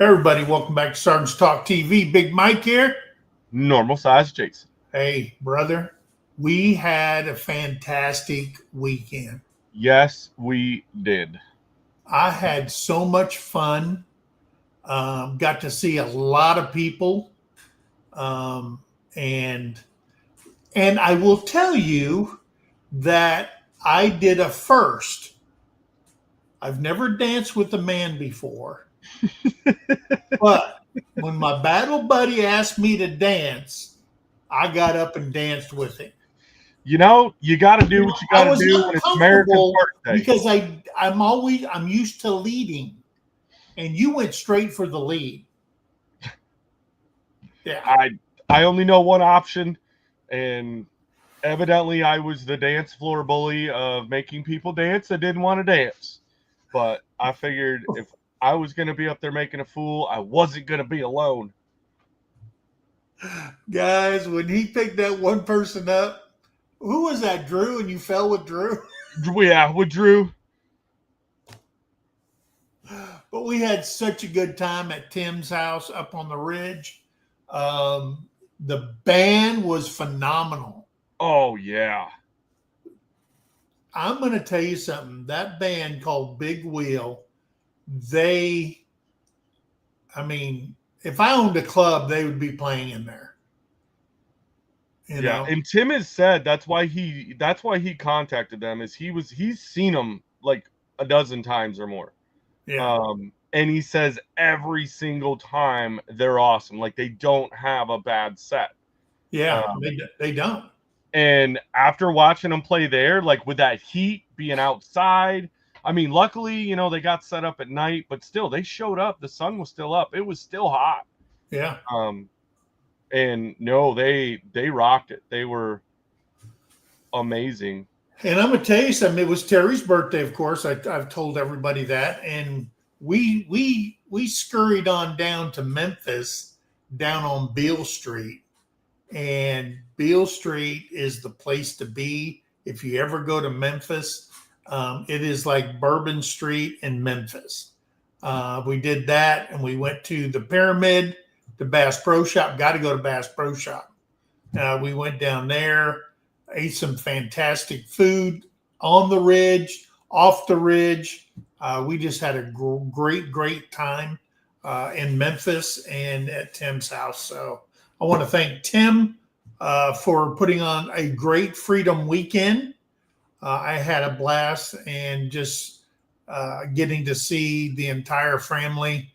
Everybody, welcome back to Sergeant's Talk TV. Big Mike here. Normal size Jason. Hey, brother, we had a fantastic weekend. Yes, we did. I had so much fun. Got to see a lot of people, and I will tell you that I did a first. I've never danced with a man before, but when my battle buddy asked me to dance, I got up and danced with him. You know, you got to do what you got to do when it's America's birthday. Because I'm used to leading, and you went straight for the lead. Yeah, I only know one option, and evidently I was the dance floor bully of making people dance that didn't want to dance. But I figured if I was going to be up there making a fool, I wasn't going to be alone. Guys, when he picked that one person up, who was that, Drew? And you fell with Drew? Yeah, with Drew. But we had such a good time at Tim's house up on the ridge. The band was phenomenal. Oh, yeah. I'm going to tell you something. That band called Big Wheel, if I owned a club, they would be playing in there. You know? And Tim has said that's why he contacted them, is he's seen them like a dozen times or more. Yeah. And he says every single time they're awesome. Like, they don't have a bad set. Yeah, they don't. And after watching them play there, like with that heat being outside, I mean, luckily, they got set up at night, but still, they showed up. The sun was still up. It was still hot. Yeah. And no, they rocked it. They were amazing. And I'm gonna tell you something. It was Terry's birthday, of course. I've told everybody that, and we scurried on down to Memphis, down on Beale Street. And Beale Street is the place to be if you ever go to Memphis. It is like Bourbon Street in Memphis. We did that, and we went to the Pyramid, the Bass Pro Shop. Got to go to Bass Pro Shop. We went down there, ate some fantastic food on the ridge, off the ridge. We just had a great time in Memphis and at Tim's house. So I want to thank Tim for putting on a great Freedom Weekend. I had a blast, and just getting to see the entire family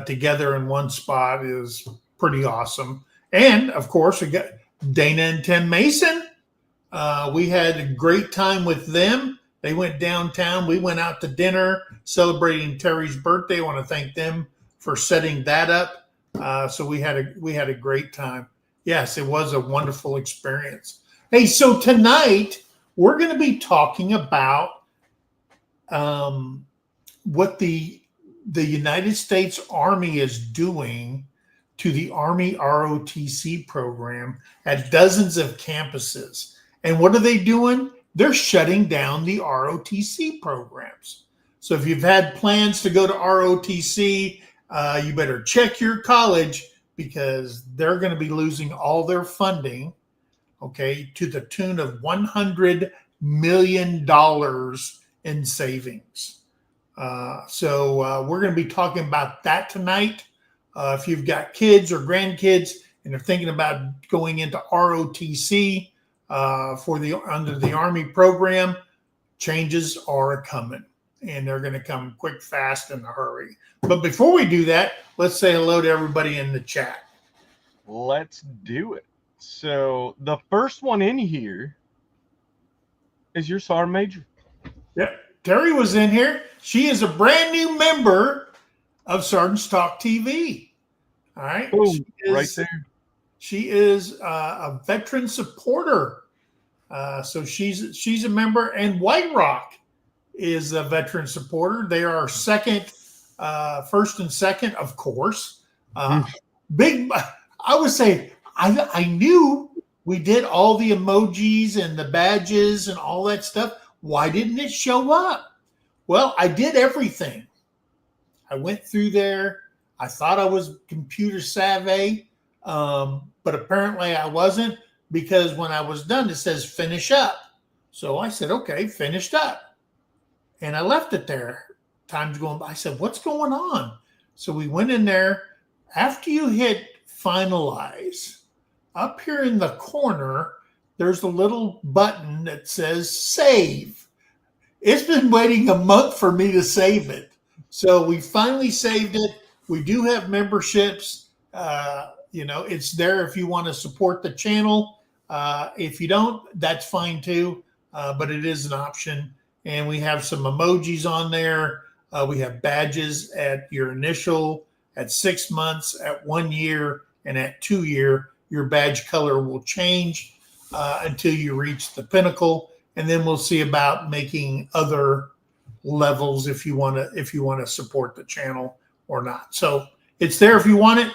together in one spot is pretty awesome. And, of course, we got Dana and Tim Mason. We had a great time with them. They went downtown. We went out to dinner celebrating Terry's birthday. I want to thank them for setting that up. So we had a great time. Yes, it was a wonderful experience. Hey, so tonight we're going to be talking about what the United States Army is doing to the Army ROTC program at dozens of campuses. And what are they doing? They're shutting down the ROTC programs. So if you've had plans to go to ROTC, you better check your college, because they're going to be losing all their funding, okay, to the tune of $100 million in savings. So we're going to be talking about that tonight. If you've got kids or grandkids and are thinking about going into ROTC under the Army program, changes are coming, and they're going to come quick, fast, in a hurry. But before we do that, let's say hello to everybody in the chat. Let's do it. So the first one in here is your Sergeant Major. Yep. Terry was in here. She is a brand new member of Sergeant's Talk TV. All right. Boom, right there. She is a veteran supporter. So she's a member, and White Rock is a veteran supporter. They are first and second, of course. Big, I would say, I knew we did all the emojis and the badges and all that stuff. Why didn't it show up? Well, I did everything. I went through there. I thought I was computer savvy, but apparently I wasn't, because when I was done, it says finish up. So I said, okay, finished up. And I left it there. Time's going by. I said, what's going on? So we went in there. After you hit finalize, up here in the corner, there's a little button that says save. It's been waiting a month for me to save it. So we finally saved it. We do have memberships. It's there if you want to support the channel. If you don't, that's fine too. But it is an option. And we have some emojis on there. We have badges at your initial, at 6 months, at 1 year, and at 2 year. Your badge color will change until you reach the pinnacle, and then we'll see about making other levels if you want to support the channel or not. So it's there if you want it.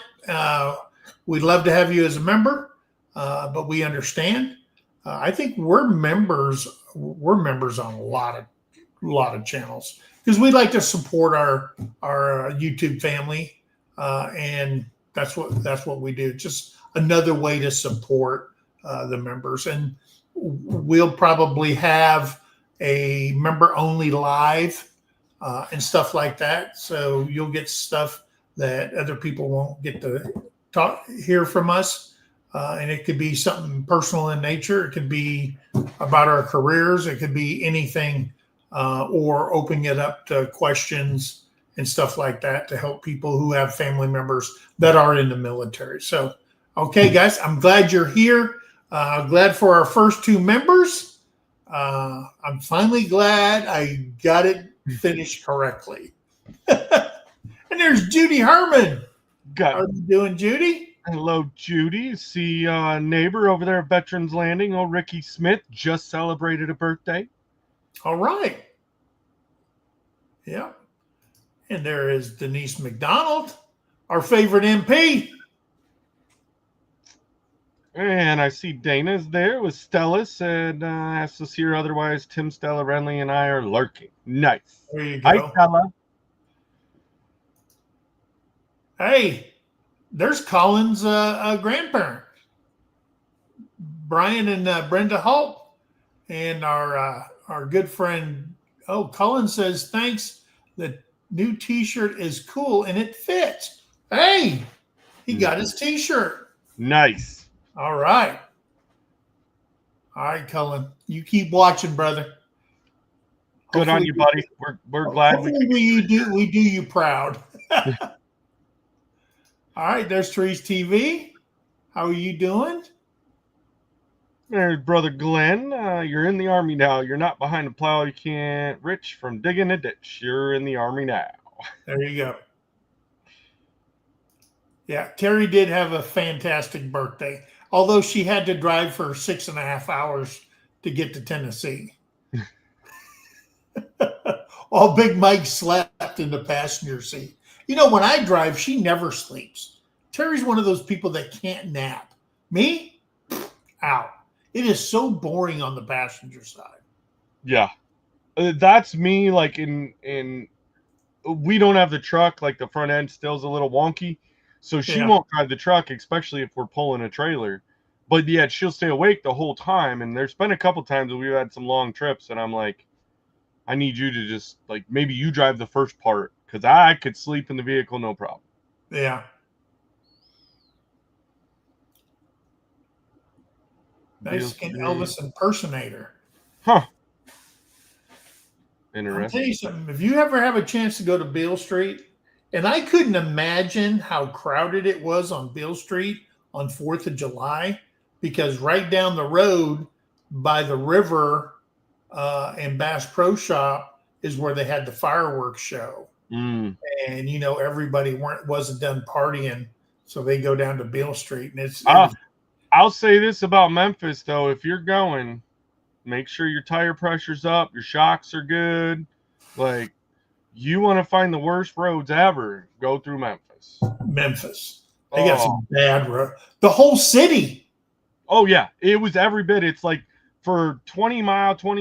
We'd love to have you as a member, but we understand. I think we're members on a lot of channels because we like to support our YouTube family, and that's what we do. Just another way to support the members, and we'll probably have a member only live and stuff like that. So you'll get stuff that other people won't get to hear from us. And it could be something personal in nature. It could be about our careers. It could be anything, or opening it up to questions and stuff like that to help people who have family members that are in the military. So, okay, guys, I'm glad you're here. Glad for our first 2 members. I'm finally glad I got it finished correctly. And there's Judy Herman. How are you doing, Judy? Hello, Judy. See neighbor over there at Veterans Landing, old Ricky Smith, just celebrated a birthday. All right. Yeah. And there is Denise McDonald, our favorite MP. And I see Dana's there with Stellis, and asked us here otherwise. Tim, Stella, Renly, and I are lurking. Nice. There you go. Hi, Stella. Hey, there's Colin's grandparent, Brian and Brenda Holt, and our good friend. Oh, Colin says thanks. The new T-shirt is cool and it fits. Hey, he got his T-shirt. Nice. All right, Cullen. You keep watching, brother. Good on you, buddy. We're glad we do you proud. All right, there's Trees TV. How are you doing? There's brother Glenn. You're in the Army now. You're not behind the plow. You can't Rich from digging a ditch. You're in the Army now. There you go. Yeah, Terry did have a fantastic birthday, although she had to drive for 6.5 hours to get to Tennessee. While Big Mike slept in the passenger seat. You know, when I drive, she never sleeps. Terry's one of those people that can't nap. Me? Out. It is so boring on the passenger side. Yeah. That's me, like in we don't have the truck, like the front end still's a little wonky. So she won't drive the truck, especially if we're pulling a trailer. But yet she'll stay awake the whole time. And there's been a couple times that we've had some long trips, and I'm like, I need you to just, like, maybe you drive the first part, because I could sleep in the vehicle, no problem. Yeah. Nice Elvis impersonator. Huh. I'll tell you something. If you ever have a chance to go to Beale Street, and I couldn't imagine how crowded it was on Beale Street on 4th of July, because right down the road by the river and Bass Pro Shop is where they had the fireworks show. And, you know, everybody wasn't done partying, so they go down to Beale Street. And I'll say this about Memphis, though. If you're going, make sure your tire pressure's up, your shocks are good. Like, you want to find the worst roads ever, go through Memphis. They got some bad roads. The whole city. Oh, yeah. It was every bit. It's like for 20,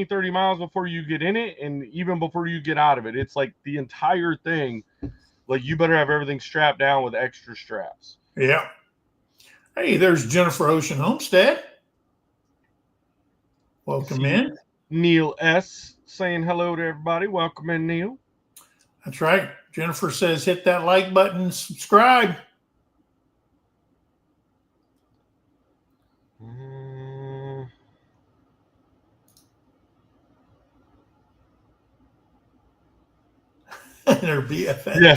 30 miles before you get in it, and even before you get out of it. It's like the entire thing Like, you better have everything strapped down with extra straps. Yeah. Hey, there's Jennifer Ocean Homestead. Welcome See in. Neil S. saying hello to everybody. Welcome in, Neil. That's right. Jennifer says hit that like button, subscribe. And her BFF. Yeah,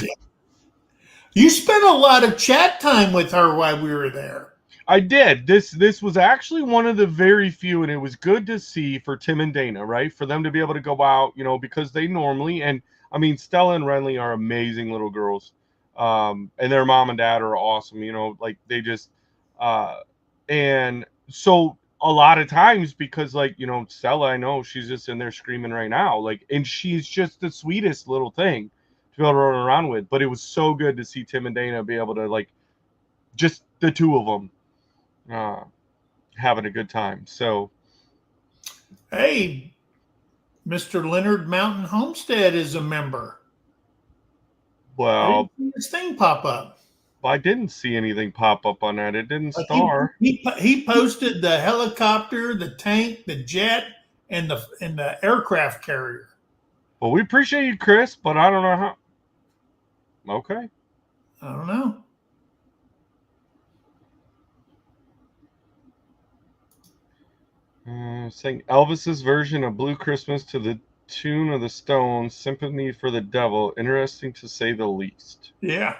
You spent a lot of chat time with her while we were there. I did. This was actually one of the very few, and it was good to see for Tim and Dana, right? For them to be able to go out, because they normally, and I mean, Stella and Renly are amazing little girls, and their mom and dad are awesome. Like they just, and so a lot of times because like Stella, I know she's just in there screaming right now, like, and she's just the sweetest little thing to be able to run around with. But it was so good to see Tim and Dana be able to like just the two of them having a good time. So, Hey, Mr. Leonard Mountain Homestead is a member. I well, didn't see this thing pop up. I didn't see anything pop up on that. It didn't But star. he posted the helicopter, the tank, the jet, and the aircraft carrier. Well, we appreciate you, Chris, but I don't know how. Okay. I don't know. Sing Elvis's version of Blue Christmas to the tune of the Stones, Sympathy for the Devil. Interesting to say the least. Yeah.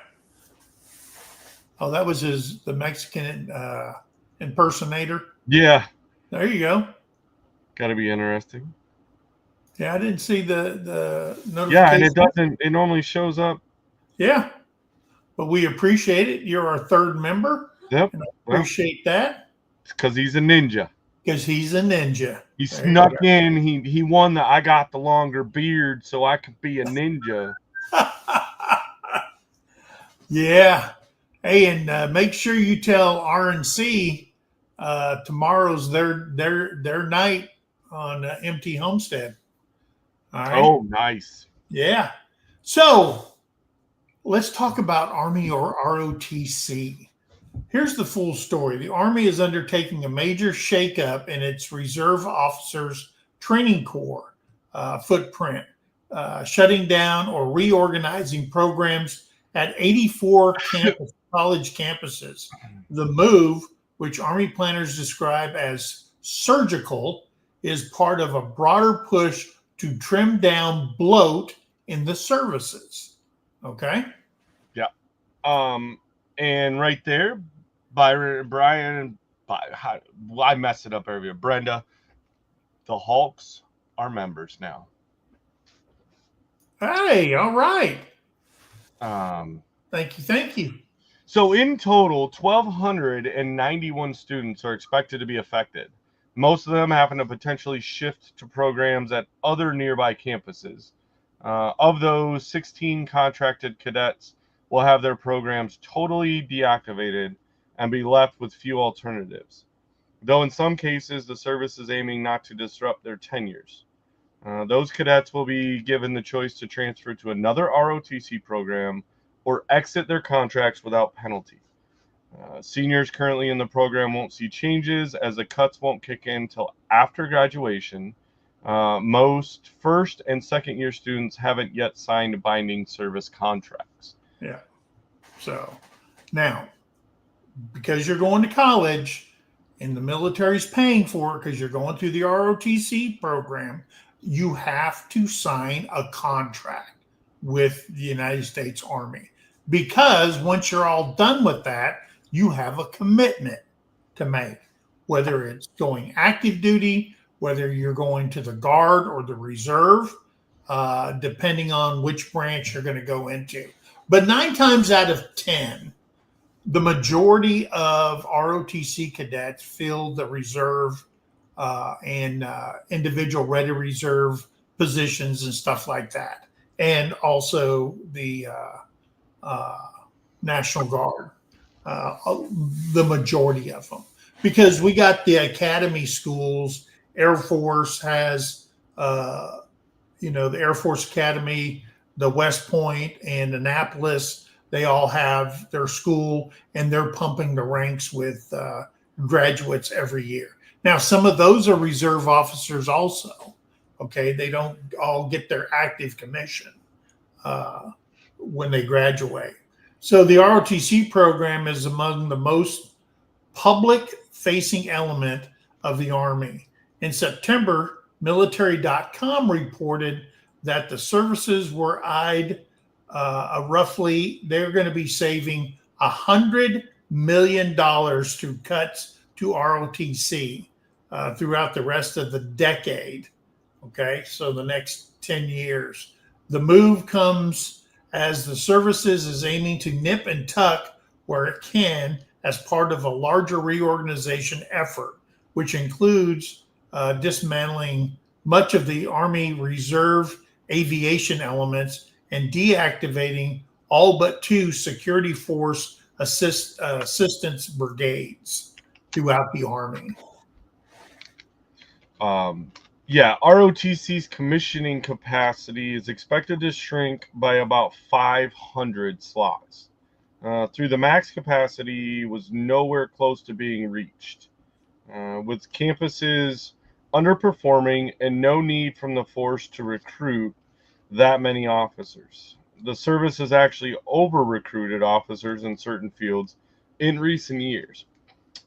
Oh, that was the Mexican impersonator. Yeah. There you go. Got to be interesting. Yeah, I didn't see the notification. Yeah, and it doesn't. It normally shows up. Yeah, but we appreciate it. You're our third member. Yep. And I appreciate that. Because he's a ninja. Because he's a ninja. He snuck in. He won the I got the longer beard, so I could be a ninja. Yeah. Hey, and make sure you tell RNC tomorrow's their night on Empty Homestead. All right. Oh, nice. Yeah. So let's talk about Army or ROTC. Here's the full story. The Army is undertaking a major shakeup in its Reserve Officers Training Corps footprint, shutting down or reorganizing programs at 84 college campuses. The move, which Army planners describe as surgical, is part of a broader push to trim down bloat in the services. Okay? Yeah. And right there, Brian, I messed it up earlier. Brenda, the Hawks are members now. Hey, all right. Thank you. So in total, 1,291 students are expected to be affected. Most of them having to potentially shift to programs at other nearby campuses. Of those, 16 contracted cadets will have their programs totally deactivated and be left with few alternatives. Though in some cases, the service is aiming not to disrupt their tenures. Those cadets will be given the choice to transfer to another ROTC program or exit their contracts without penalty. Seniors currently in the program won't see changes as the cuts won't kick in until after graduation. Most first and second year students haven't yet signed binding service contracts. Yeah. So now, because you're going to college and the military's paying for it because you're going through the ROTC program, you have to sign a contract with the United States Army. Because once you're all done with that, you have a commitment to make, whether it's going active duty, whether you're going to the Guard or the Reserve, depending on which branch you're going to go into. But 9 times out of 10, the majority of ROTC cadets fill the reserve and individual ready reserve positions and stuff like that. And also the National Guard, the majority of them. Because we got the academy schools, Air Force has, the Air Force Academy, the West Point and Annapolis, they all have their school, and they're pumping the ranks with graduates every year. Now, some of those are reserve officers also. Okay, they don't all get their active commission when they graduate. So the ROTC program is among the most public facing element of the Army. In September, military.com reported that the services were eyed roughly, they're going to be saving $100 million through cuts to ROTC throughout the rest of the decade. Okay, so the next 10 years. The move comes as the services is aiming to nip and tuck where it can as part of a larger reorganization effort, which includes dismantling much of the Army Reserve aviation elements and deactivating all but 2 security force assistance brigades throughout the Army. Yeah, ROTC's commissioning capacity is expected to shrink by about 500 slots. Through the max capacity was nowhere close to being reached, with campuses underperforming and no need from the force to recruit that many officers. The service has actually over-recruited officers in certain fields in recent years.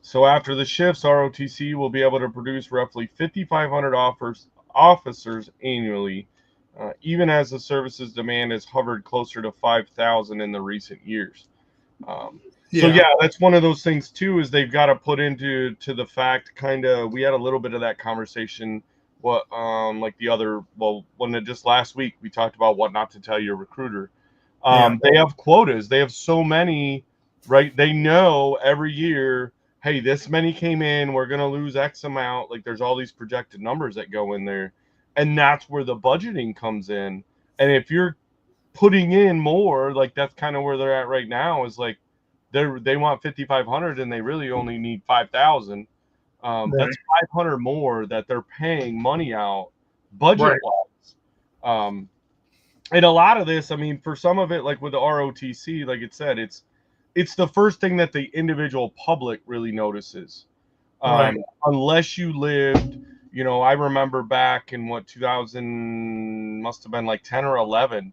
So after the shifts, ROTC will be able to produce roughly 5,500 officers annually, even as the service's demand has hovered closer to 5,000 in the recent years. So yeah, that's one of those things too, is they've got to put into the fact, kind of, we had a little bit of that conversation, like the other, just last week we talked about what not to tell your recruiter. They have quotas. They have so many, right? They know every year, hey, this many came in, we're going to lose X amount. Like, there's all these projected numbers that go in there. And that's where the budgeting comes in. And if you're putting in more, like, that's kind of where they're at right now, is like they want 5,500 and they really only need 5,000. That's 500 more that they're paying money out budget-wise. And a lot of this, I mean, for some of it, like with the ROTC, like it said, it's the first thing that the individual public really notices. Unless you lived, I remember back in 2000, must have been like 10 or 11,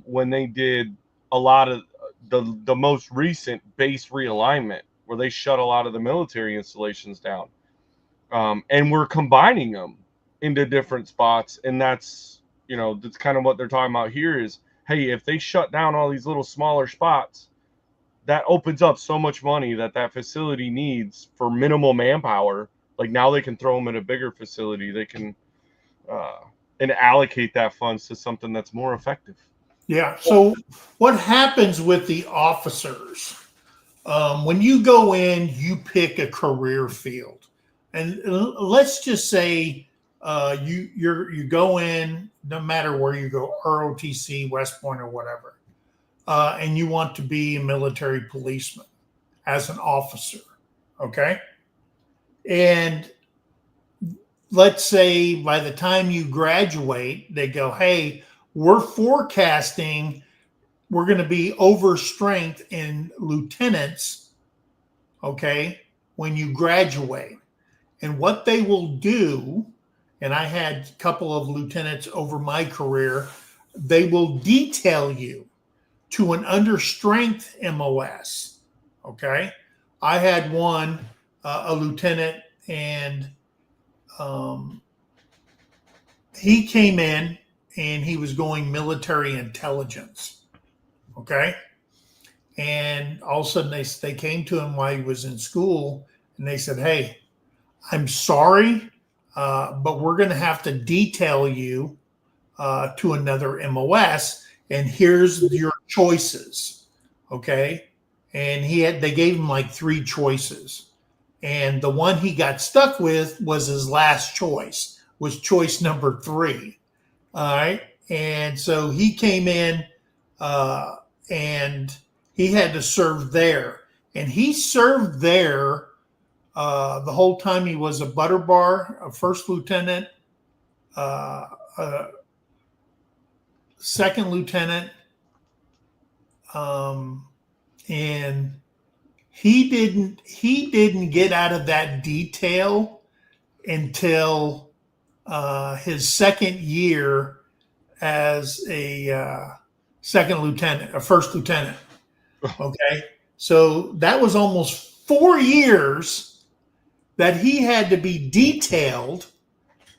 when they did a lot of the most recent base realignment, where they shut a lot of the military installations down, and we're combining them into different spots. And that's kind of what they're talking about here is, hey, if they shut down all these little smaller spots, that opens up so much money that facility needs for minimal manpower. Like, now they can throw them in a bigger facility. They can and allocate that funds to something that's more effective. Yeah. So what happens with the officers? When you go in, you pick a career field, and let's just say you go in, no matter where you go, ROTC, West Point, or whatever, and you want to be a military policeman as an officer, okay? And let's say by the time you graduate, they go, hey, we're forecasting we're going to be over strength in lieutenants, okay, when you graduate. And what they will do, and I had a couple of lieutenants over my career, they will detail you to an under strength MOS, okay? I had one, a lieutenant, and he came in and he was going military intelligence. Okay. And all of a sudden they came to him while he was in school and they said, hey, I'm sorry, but we're going to have to detail you to another MOS, and here's your choices. Okay. And they gave him like 3 choices. And the one he got stuck with was his last choice, was choice number 3. All right. And so he came in, and he had to serve there. And he served there the whole time he was a butter bar, a first lieutenant, second lieutenant, um, and he didn't get out of that detail until his second year as a second lieutenant, a first lieutenant. Okay, so that was almost 4 years that he had to be detailed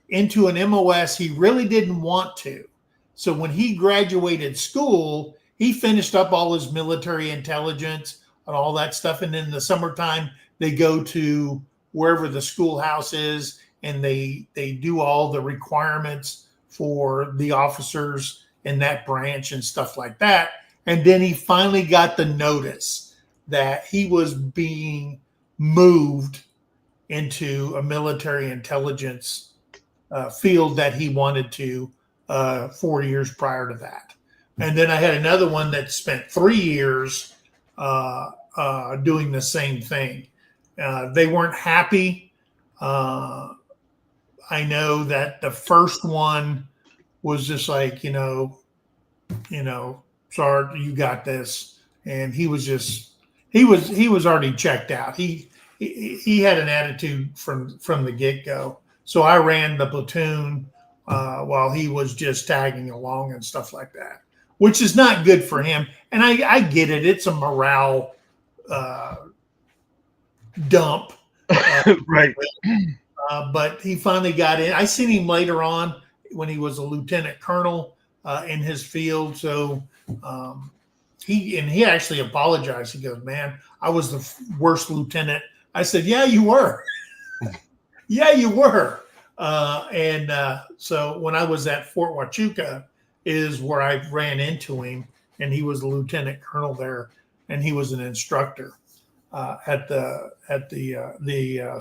into an MOS he really didn't want to. So when he graduated school, he finished up all his military intelligence and all that stuff. And in the summertime, they go to wherever the schoolhouse is and they do all the requirements for the officers in that branch and stuff like that. And then he finally got the notice that he was being moved into a military intelligence field that he wanted to 4 years prior to that. And then I had another one that spent 3 years doing the same thing. They weren't happy. I know that the first one was just like, Sarge, you got this. And he was just, he was already checked out. He had an attitude from the get go. So I ran the platoon while he was just tagging along and stuff like that, which is not good for him. And I get it; it's a morale dump. Right. But he finally got in. I seen him later on when he was a lieutenant colonel in his field. So he actually apologized. He goes, "Man, I was the worst lieutenant." I said, "Yeah, you were." Yeah, you were. So when I was at Fort Huachuca is where I ran into him, and he was a lieutenant colonel there, and he was an instructor at the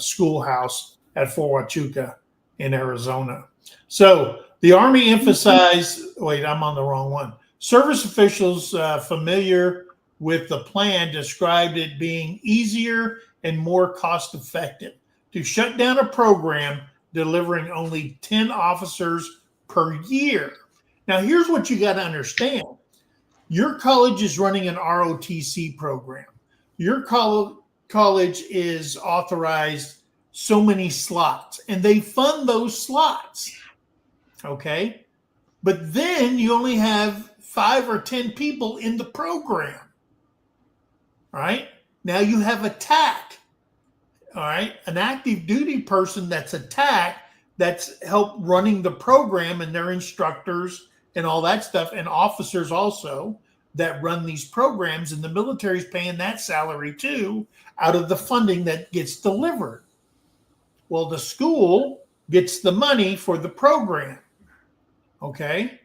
schoolhouse at Fort Huachuca in Arizona. So the Army emphasized. Wait, I'm on the wrong one. Service officials familiar with the plan described it being easier and more cost effective to shut down a program delivering only 10 officers per year. Now, here's what you got to understand. Your college is running an ROTC program. Your college is authorized so many slots, and they fund those slots. Okay. But then you only have 5 or 10 people in the program. All right. Now you have a TAC. All right, an active duty person that's a TAC that's helped running the program, and their instructors and all that stuff, and officers also that run these programs, and the military's paying that salary too out of the funding that gets delivered. Well, the school gets the money for the program, okay,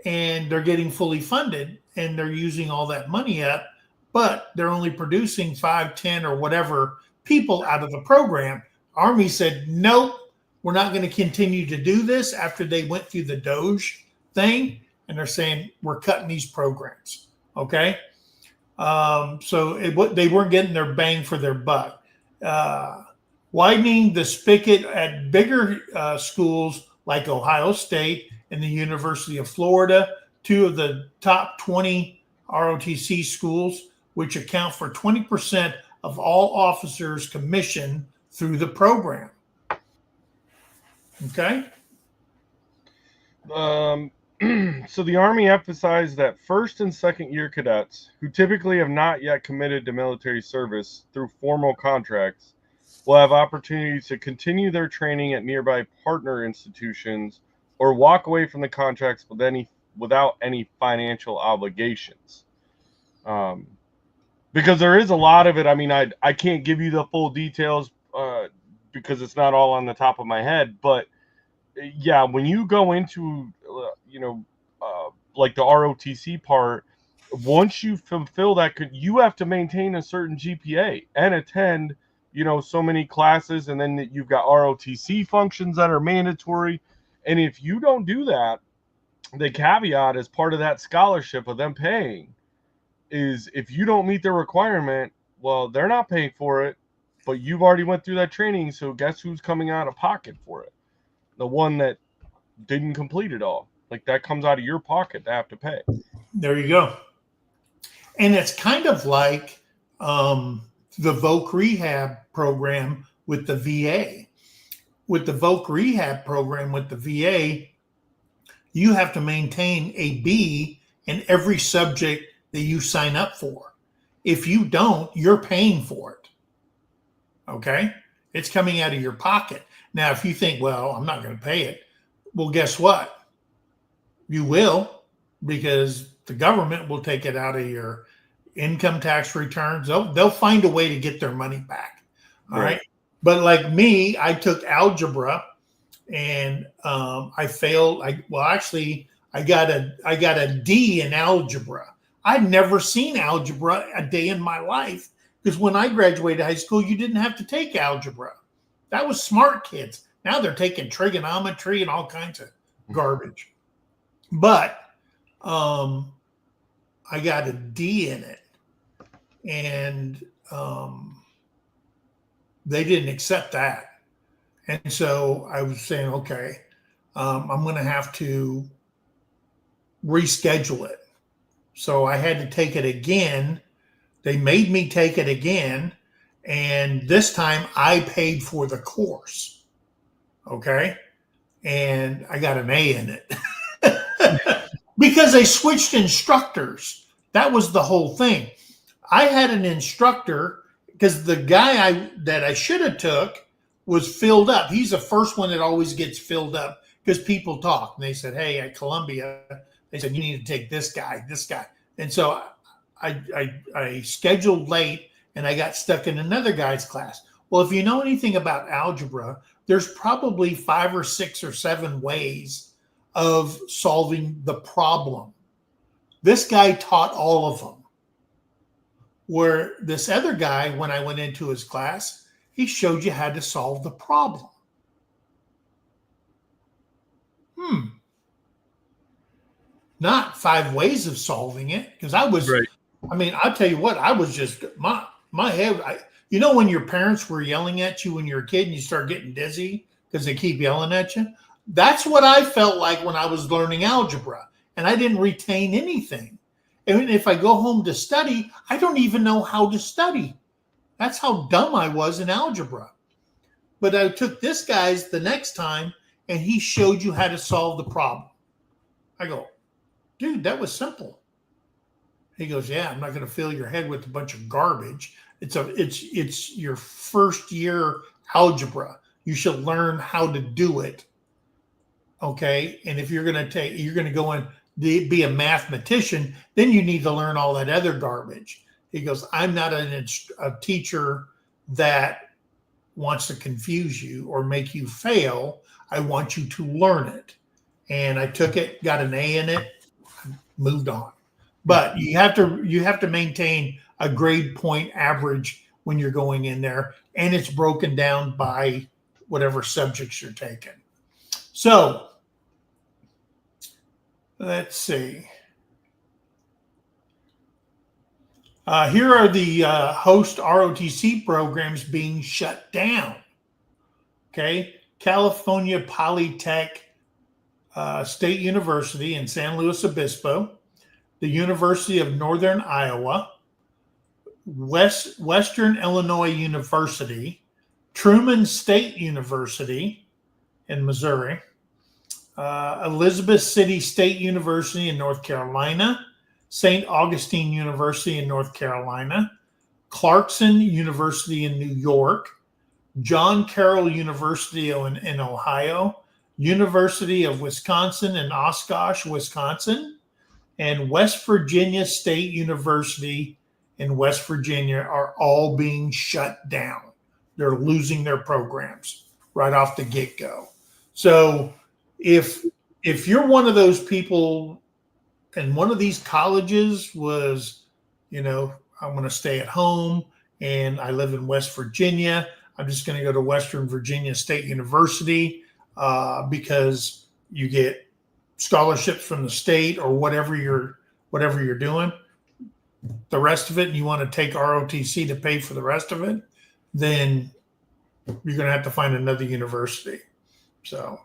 and they're getting fully funded, and they're using all that money up, but they're only producing 5, 10, or whatever people out of the program. Army said, nope, we're not going to continue to do this after they went through the Doge thing. And they're saying, we're cutting these programs. Okay. They weren't getting their bang for their buck. Widening the spigot at bigger schools like Ohio State and the University of Florida, 2 of the top 20 ROTC schools, which account for 20% of all officers commissioned through the program. Okay. So the Army emphasized that first and second year cadets, who typically have not yet committed to military service through formal contracts, will have opportunities to continue their training at nearby partner institutions or walk away from the contracts without any financial obligations. Because there is a lot of it. I mean, I can't give you the full details because it's not all on the top of my head. But yeah, when you go into like the ROTC part, once you fulfill that, you have to maintain a certain GPA and attend so many classes, and then you've got ROTC functions that are mandatory. And if you don't do that, the caveat as part of that scholarship of them paying is if you don't meet the requirement, well, they're not paying for it, but you've already went through that training. So guess who's coming out of pocket for it? The one that didn't complete it all. Like that comes out of your pocket to have to pay. There you go. And it's kind of like the Voc Rehab program with the VA. With the Voc Rehab program with the VA, you have to maintain a B in every subject that you sign up for. If you don't, you're paying for it. Okay? It's coming out of your pocket. Now, if you think, well, I'm not going to pay it, well, guess what? You will, because the government will take it out of your income tax returns. They'll find a way to get their money back. All right. But like me, I took algebra and I failed. I got a D in algebra. I'd never seen algebra a day in my life because when I graduated high school, you didn't have to take algebra. That was smart kids. Now they're taking trigonometry and all kinds of garbage. But I got a D in it, and they didn't accept that. And so I was saying, okay, I'm going to have to reschedule it. So I had to take it again. They made me take it again. And this time I paid for the course. Okay. And I got an A in it because they switched instructors. That was the whole thing. I had an instructor because the guy that I should have took was filled up. He's the first one that always gets filled up because people talk. And they said, hey, at Columbia, they said, you need to take this guy. And so I scheduled late and I got stuck in another guy's class. Well, if you know anything about algebra, there's probably 5 or 6 or 7 ways of solving the problem. This guy taught all of them. Where this other guy, when I went into his class, he showed you how to solve the problem. Not 5 ways of solving it. Because I was, right. I mean, I'll tell you what, I was just, my head, you know when your parents were yelling at you when you're a kid and you start getting dizzy because they keep yelling at you? That's what I felt like when I was learning algebra. And I didn't retain anything. And if I go home to study, I don't even know how to study. That's how dumb I was in algebra. But I took this guy's the next time, and he showed you how to solve the problem. I go, dude, that was simple. He goes, yeah, I'm not going to fill your head with a bunch of garbage. It's your first year algebra. You should learn how to do it. Okay, and if you're going to go and be a mathematician, then you need to learn all that other garbage. He goes, I'm not a teacher that wants to confuse you or make you fail. I want you to learn it. And I took it, got an A in it, moved on. But you have to maintain a grade point average when you're going in there, and it's broken down by whatever subjects you're taking. So let's see. Here are the host ROTC programs being shut down. Okay, California Polytech State University in San Luis Obispo, the University of Northern Iowa, Western Illinois University, Truman State University in Missouri, Elizabeth City State University in North Carolina, St. Augustine University in North Carolina, Clarkson University in New York, John Carroll University in Ohio, University of Wisconsin in Oshkosh, Wisconsin, and West Virginia State University in West Virginia are all being shut down. They're losing their programs right off the get-go. So if you're one of those people and one of these colleges was, I'm going to stay at home and I live in West Virginia, I'm just going to go to Western Virginia State University because you get scholarships from the state or whatever you're doing. The rest of it, and you want to take ROTC to pay for the rest of it, then you're going to have to find another university. So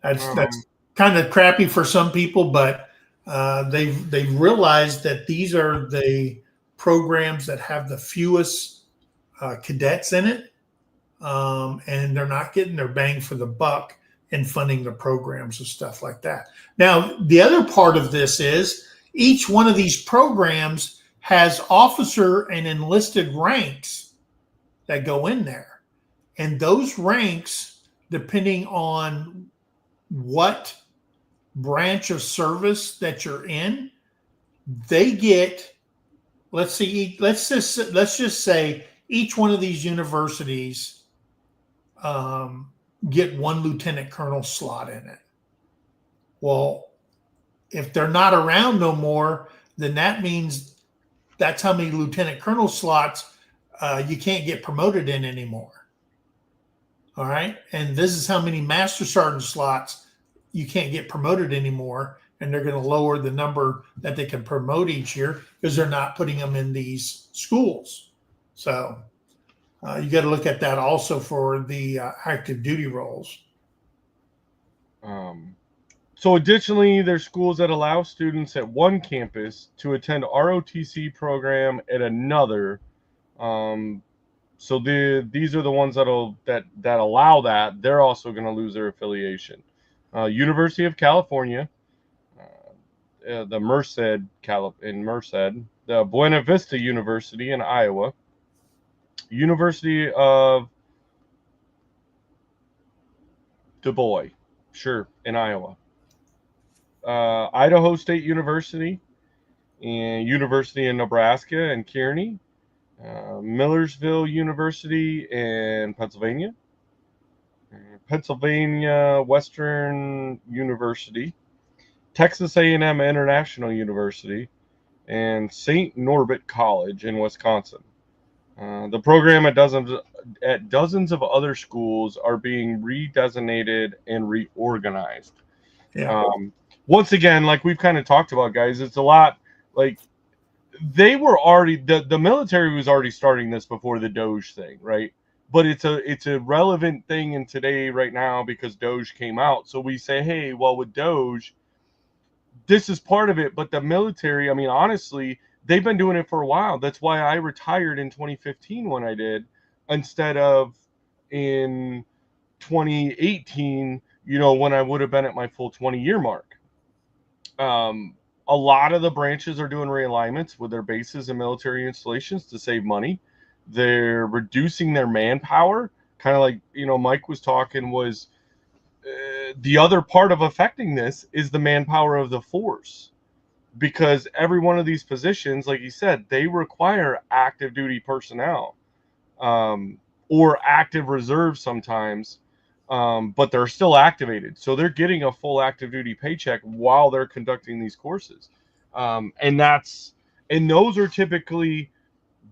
that's kind of crappy for some people, but they've realized that these are the programs that have the fewest cadets in it, and they're not getting their bang for the buck in funding the programs and stuff like that. Now, the other part of this is each one of these programs has officer and enlisted ranks that go in there. And those ranks, depending on what branch of service that you're in, they get, let's just say each one of these universities get one lieutenant colonel slot in it. Well, if they're not around no more, then that means that's how many lieutenant colonel slots you can't get promoted in anymore. All right. And this is how many master sergeant slots you can't get promoted anymore. And they're going to lower the number that they can promote each year because they're not putting them in these schools. So you got to look at that also for the active duty roles. So additionally, there's schools that allow students at one campus to attend ROTC program at another. So these are the ones that allow that. They're also going to lose their affiliation. University of California, the Merced in Merced, the Buena Vista University in Iowa, University of Du Bois, in Iowa, Idaho State University, and University in Nebraska and Kearney, Millersville University in Pennsylvania, Pennsylvania Western University, Texas A&M International University, and St. Norbert College in Wisconsin. The program at dozens of other schools are being redesignated and reorganized. Yeah. Once again, like we've kind of talked about, guys, it's a lot like they were already the military was already starting this before the Doge thing, right? But it's a relevant thing in today right now because Doge came out. So we say, hey, well, with Doge, this is part of it. But the military, I mean, honestly, they've been doing it for a while. That's why I retired in 2015 when I did, instead of in 2018, when I would have been at my full 20-year mark. A lot of the branches are doing realignments with their bases and military installations to save money. They're reducing their manpower, kind of like, Mike was talking, was the other part of affecting this is the manpower of the force. Because every one of these positions, like you said, they require active duty personnel or active reserve sometimes, but they're still activated. So they're getting a full active duty paycheck while they're conducting these courses. And those are typically,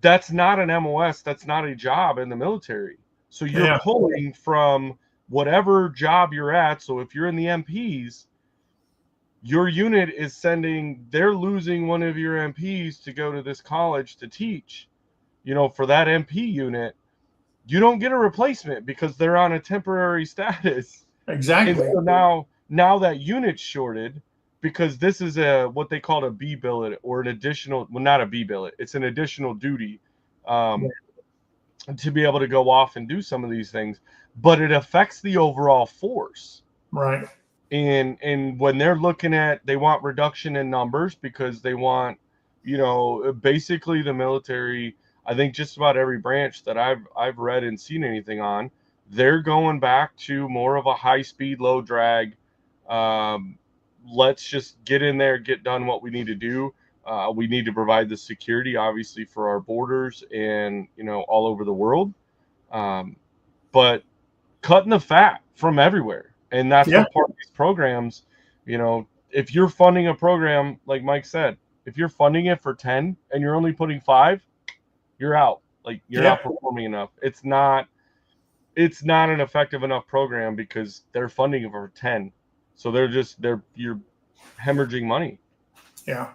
that's not an MOS, that's not a job in the military. So you're pulling from whatever job you're at. So if you're in the MPs, your unit is they're losing one of your MPs to go to this college to teach, for that MP unit. You don't get a replacement because they're on a temporary status. Exactly. And so now that unit's shorted because this is what they call a B billet or an additional, well, not a B billet, it's an additional duty to be able to go off and do some of these things, but it affects the overall force. Right. And when they're looking at, they want reduction in numbers because they want, basically the military, I think just about every branch that I've read and seen anything on, they're going back to more of a high speed, low drag. Let's just get in there, get done what we need to do. We need to provide the security, obviously, for our borders and, all over the world. But cutting the fat from everywhere. And that's what part of these programs, if you're funding a program, like Mike said, if you're funding it for 10 and you're only putting 5, you're out. Like you're not performing enough. It's not an effective enough program because they're funding it for 10. So you're hemorrhaging money. Yeah.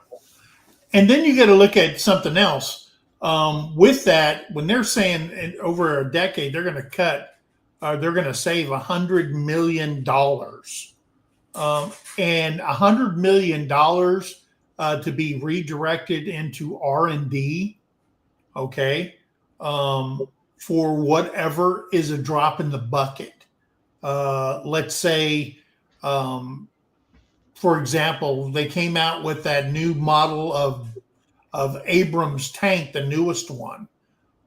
And then you got to look at something else. With that, when they're saying over a decade, they're going to save $100 million and $100 million to be redirected into R&D. Okay, for whatever is a drop in the bucket. Let's say, um, for example, they came out with that new model of Abrams tank, the newest one,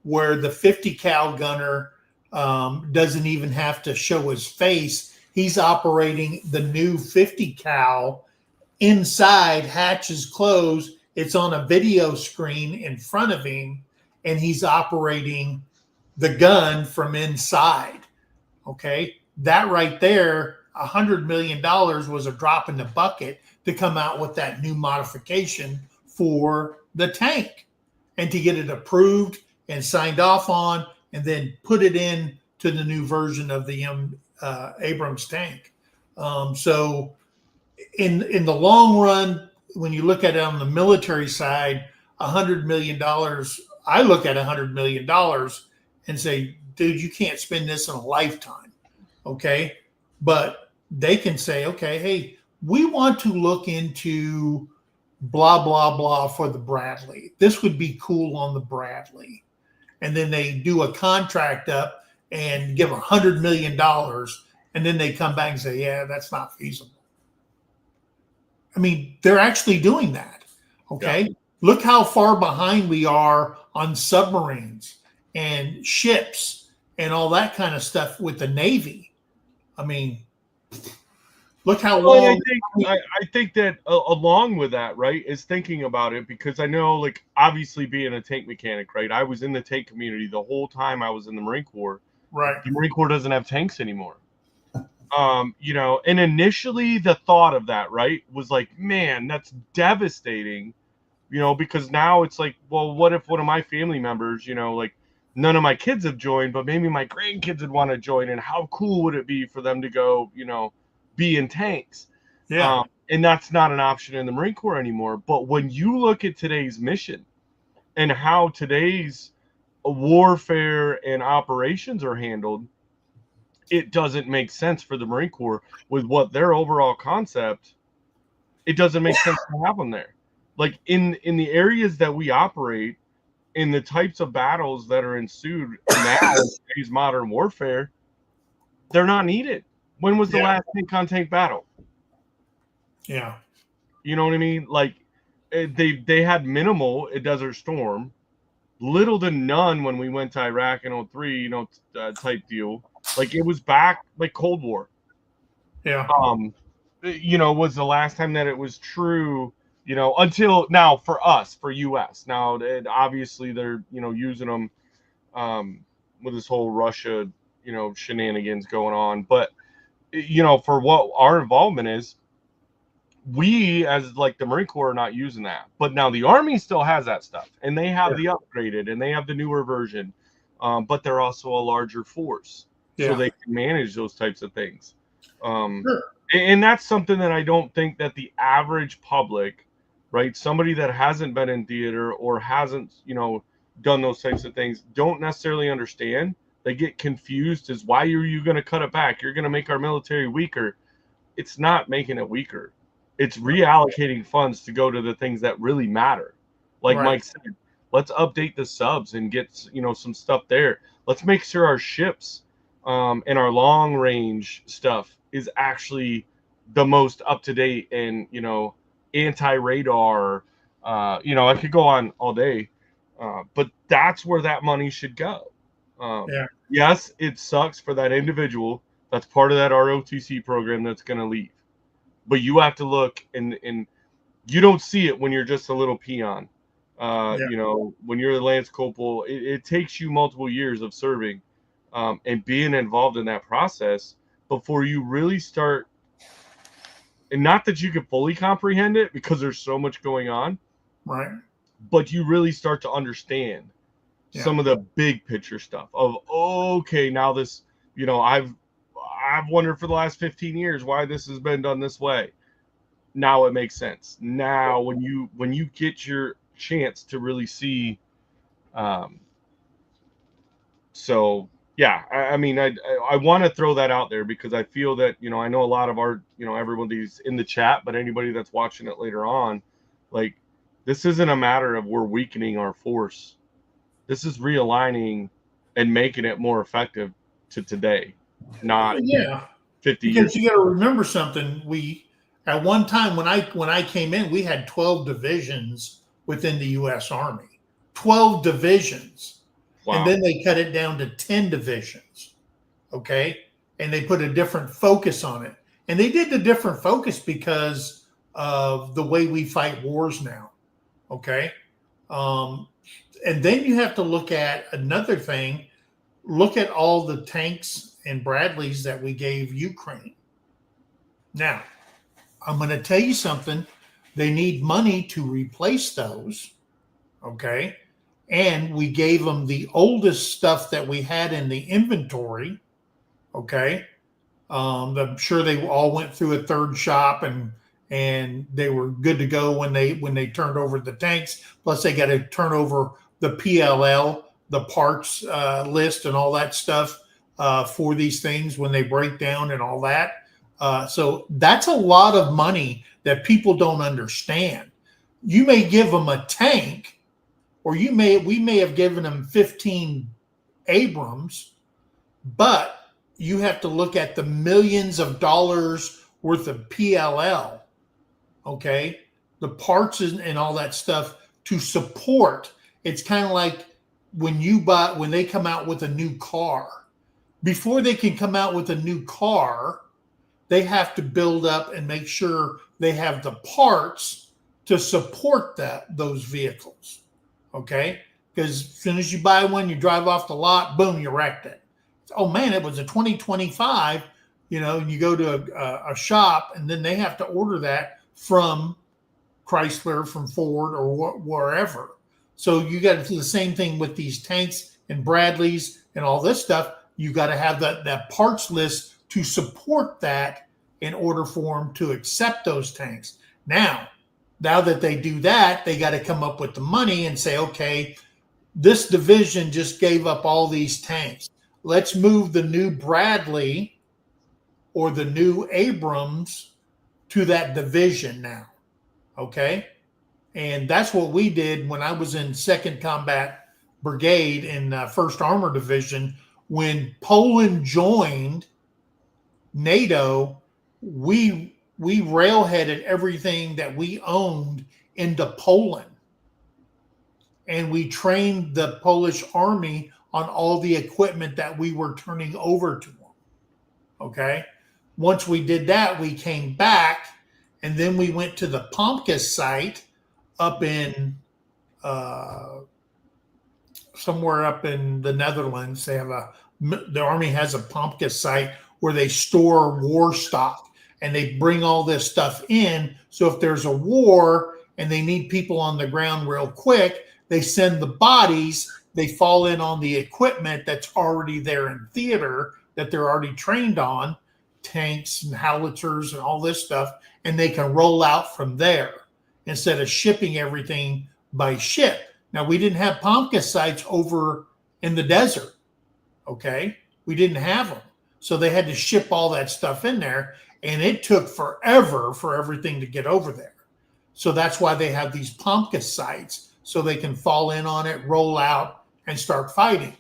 where the 50 cal gunner doesn't even have to show his face. He's operating the new 50 cal inside, hatches closed. It's on a video screen in front of him, and he's operating the gun from inside. Okay, that right there, $100 million was a drop in the bucket to come out with that new modification for the tank and to get it approved and signed off on, and then put it in to the new version of the Abrams tank. So in the long run, when you look at it on the military side, $100 million, I look at $100 million and say, dude, you can't spend this in a lifetime. Okay. But they can say, okay, hey, we want to look into blah, blah, blah for the Bradley. This would be cool on the Bradley. And then they do a contract up and give $100 million. And then they come back and say, yeah, that's not feasible. I mean, they're actually doing that. Okay. Yeah. Look how far behind we are on submarines and ships and all that kind of stuff with the Navy. I mean, look how long. I think that along with that, right, is thinking about it, because I know, like, obviously being a tank mechanic, right, I was in the tank community the whole time I was in the Marine Corps. Right. The Marine Corps doesn't have tanks anymore. You know, and initially the thought of that, right, was like, man, that's devastating, you know, because now it's like, well, what if one of my family members, you know, like, none of my kids have joined, but maybe my grandkids would want to join, and how cool would it be for them to go, you know, be in tanks? Yeah. And that's not an option in the Marine Corps anymore. But when you look at today's mission and how today's warfare and operations are handled, it doesn't make sense for the Marine Corps with what their overall concept. It doesn't make sense to have them there. Like in the areas that we operate, in the types of battles that are ensued now in today's modern warfare, they're not needed. When was the last tank on tank battle? Yeah. You know what I mean? Like they had minimal at Desert Storm, little to none when we went to Iraq in 03, you know, type deal. Like it was back like Cold War. Yeah. You know, was the last time that it was true, you know, until now for us, for US. Now, obviously they're, you know, using them with this whole Russia, you know, shenanigans going on. But, you know, for what our involvement is, we as like the Marine Corps are not using that. But now the Army still has that stuff, and they have the upgraded and they have the newer version, but they're also a larger force. So they can manage those types of things. And that's something that I don't think that the average public, right, somebody that hasn't been in theater or hasn't, you know, done those types of things, don't necessarily understand. They get confused as, why are you going to cut it back? You're going to make our military weaker. It's not making it weaker. It's reallocating funds to go to the things that really matter. Like Mike said, let's update the subs and get, you know, some stuff there. Let's make sure our ships and our long range stuff is actually the most up to date and, you know, anti-radar. You know, I could go on all day, but that's where that money should go. Yes, it sucks for that individual that's part of that ROTC program that's going to leave, but you have to look, and you don't see it when you're just a little peon. You know, when you're the Lance Corporal, it takes you multiple years of serving and being involved in that process before you really start. And not that you can fully comprehend it, because there's so much going on, right? But you really start to understand some of the big picture stuff of, okay, now this, you know, I've wondered for the last 15 years why this has been done this way. Now it makes sense. Now when you get your chance to really see, so Yeah, I mean, I want to throw that out there because I feel that, I know a lot of our, everybody's in the chat, but anybody that's watching it later on, like, this isn't a matter of we're weakening our force. This is realigning and making it more effective to today, not Yeah, 50 years. because you got to remember something. We at one time when I came in, we had 12 divisions within the U.S. Army. 12 divisions, and Wow. then they cut it down to 10 divisions. Okay, and they put a different focus on it, and they did the different focus because of the way we fight wars now. Okay, um, and then you have to look at another thing. Look at all the tanks and Bradleys that we gave Ukraine. Now, I'm going to tell you something. They need money to replace those. Okay. And we gave them the oldest stuff that we had in the inventory. Okay. I'm sure they all went through a third shop and they were good to go when they turned over the tanks. Plus, they got to turn over the PLL, the parts list, and all that stuff for these things when they break down and all that. So that's a lot of money that people don't understand. You may give them a tank, or we may have given them 15 Abrams, but you have to look at the millions of dollars worth of PLL, okay? The parts and all that stuff to support. It's kind of like when they come out with a new car. Before they can come out with a new car, they have to build up and make sure they have the parts to support those vehicles, okay? Because as soon as you buy one, you drive off the lot, boom, you wrecked it. Oh man, it was a 2025, and you go to a shop and then they have to order that from Chrysler, from Ford, or wherever. So you got to do the same thing with these tanks and Bradleys and all this stuff. You got to have that parts list to support that in order for them to accept those tanks. Now that they do that, they got to come up with the money and say, okay, this division just gave up all these tanks. Let's move the new Bradley or the new Abrams to that division now. Okay. And that's what we did when I was in 2nd Combat Brigade in 1st Armor Division. When Poland joined NATO, we railheaded everything that we owned into Poland. And we trained the Polish army on all the equipment that we were turning over to them. Okay. Once we did that, we came back and then we went to the Pomkis site up in somewhere up in the Netherlands. The army has a Pomkis site where they store war stock and they bring all this stuff in. So if there's a war and they need people on the ground real quick, they send the bodies, they fall in on the equipment that's already there in theater that they're already trained on, tanks and howitzers and all this stuff, and they can roll out from there instead of shipping everything by ship. Now, we didn't have Pomkis sites over in the desert, okay? We didn't have them. So they had to ship all that stuff in there, and it took forever for everything to get over there. So that's why they have these Pomkis sites, so they can fall in on it, roll out, and start fighting.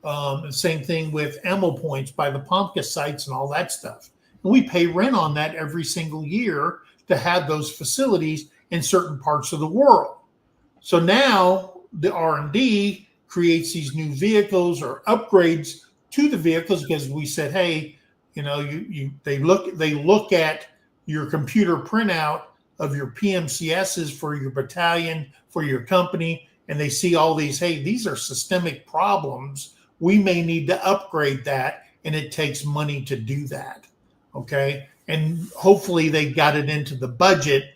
The same thing with ammo points by the Pomkis sites and all that stuff. And we pay rent on that every single year to have those facilities in certain parts of the world. So now the R&D creates these new vehicles or upgrades to the vehicles because we said, hey, they look at your computer printout of your PMCSs for your battalion, for your company, and they see all these, hey, these are systemic problems. We may need to upgrade that, and it takes money to do that. Okay. And hopefully they got it into the budget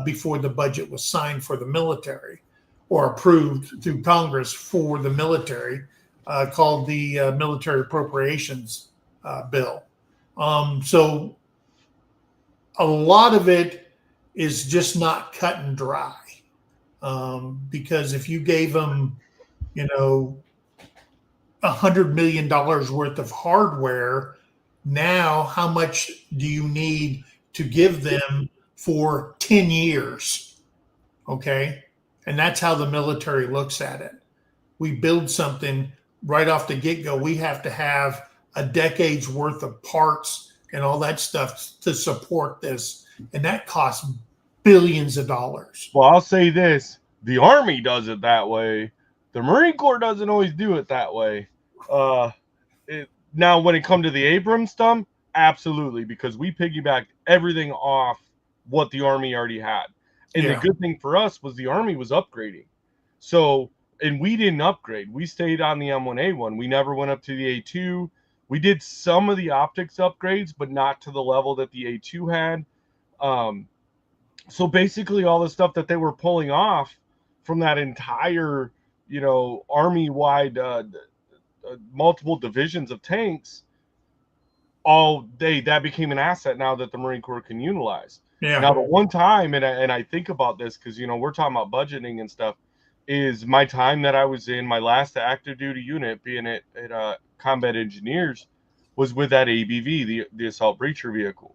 before the budget was signed for the military or approved through Congress for the military, called the Military Appropriations Bill. So a lot of it is just not cut and dry. Because if you gave them, $100 million worth of hardware. Now, how much do you need to give them for 10 years? Okay. And that's how the military looks at it. We build something right off the get go. We have to have a decade's worth of parts and all that stuff to support this. And that costs billions of dollars. Well, I'll say this: the Army does it that way. The Marine Corps doesn't always do it that way. Uh, Now, when it comes to the Abrams stuff, absolutely, because we piggybacked everything off what the Army already had. And the Yeah. good thing for us was the Army was upgrading. So, and we didn't upgrade. We stayed on the M1A1. We never went up to the A2. We did some of the optics upgrades, but not to the level that the A2 had. So basically all the stuff that they were pulling off from that entire, Army-wide multiple divisions of tanks, that became an asset now that the Marine Corps can utilize. Yeah. Now, the one time, and I think about this because, we're talking about budgeting and stuff, is my time that I was in my last active duty unit, being at Combat Engineers, was with that ABV, the Assault Breacher Vehicle.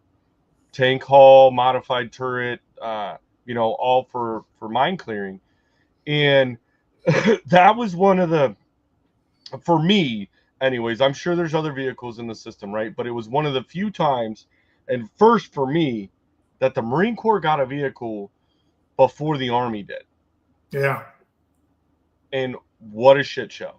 Tank hull, modified turret, all for mine clearing. And that was one of the, for me anyways, I'm sure there's other vehicles in the system, right? But it was one of the few times, and first for me, that the Marine Corps got a vehicle before the Army did. Yeah. And what a shit show.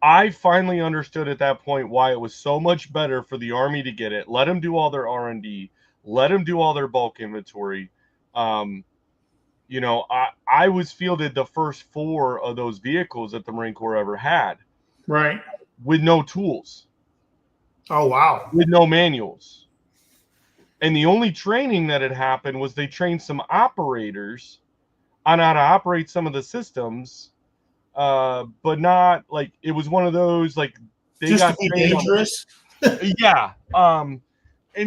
I finally understood at that point why it was so much better for the Army to get it. Let them do all their R&D. Let them do all their bulk inventory. I was fielded the first 4 of those vehicles that the Marine Corps ever had. Right. With no tools. Oh, wow. With no manuals. And the only training that had happened was they trained some operators on how to operate some of the systems. But not like it was one of those like they just got to be dangerous. Yeah. And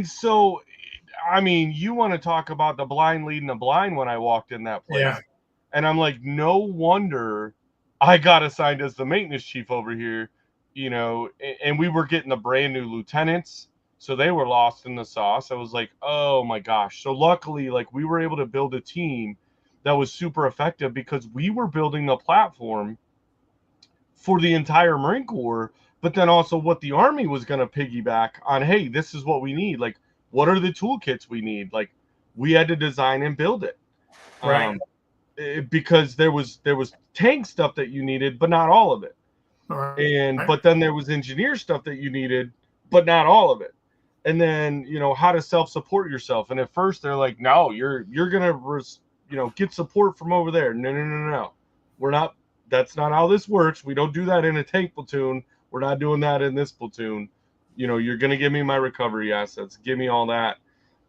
so I mean, you want to talk about the blind leading the blind when I walked in that place. Yeah. And I'm like, no wonder I got assigned as the maintenance chief over here, and we were getting the brand new lieutenants. So they were lost in the sauce. I was like, oh my gosh. So luckily, like we were able to build a team that was super effective because we were building the platform for the entire Marine Corps, but then also what the Army was going to piggyback on. Hey, this is what we need. Like, what are the toolkits we need? Like, we had to design and build it. Right. Because there was tank stuff that you needed, but not all of it. Right. But then there was engineer stuff that you needed, but not all of it. And then, how to self-support yourself. And at first they're like, no, you're going to, get support from over there. No. We're not. That's not how this works. We don't do that in a tank platoon. We're not doing that in this platoon. You're going to give me my recovery assets. Give me all that.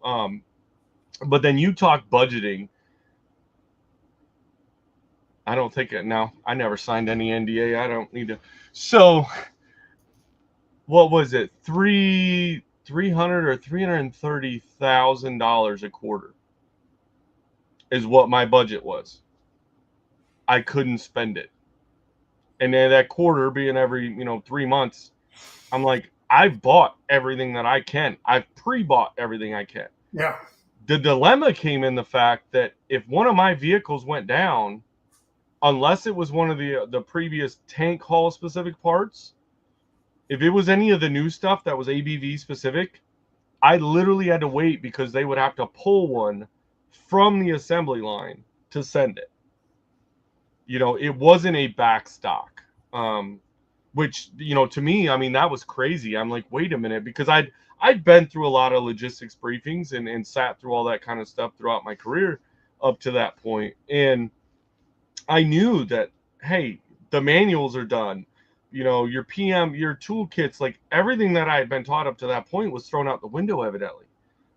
But then you talk budgeting. I don't think it. No, I never signed any NDA. I don't need to. So, what was it? $300,000 or $330,000 a quarter is what my budget was. I couldn't spend it. And then that quarter being every 3 months, I'm like, I've bought everything that I can. I've pre-bought everything I can. Yeah. The dilemma came in the fact that if one of my vehicles went down, unless it was one of the previous tank hull specific parts, if it was any of the new stuff that was ABV specific, I literally had to wait because they would have to pull one from the assembly line to send it. It wasn't a back stock, which, to me, I mean, that was crazy. I'm like, wait a minute, because I'd been through a lot of logistics briefings and sat through all that kind of stuff throughout my career up to that point. And I knew that, hey, the manuals are done. Your PM, your toolkits, like everything that I had been taught up to that point was thrown out the window, evidently.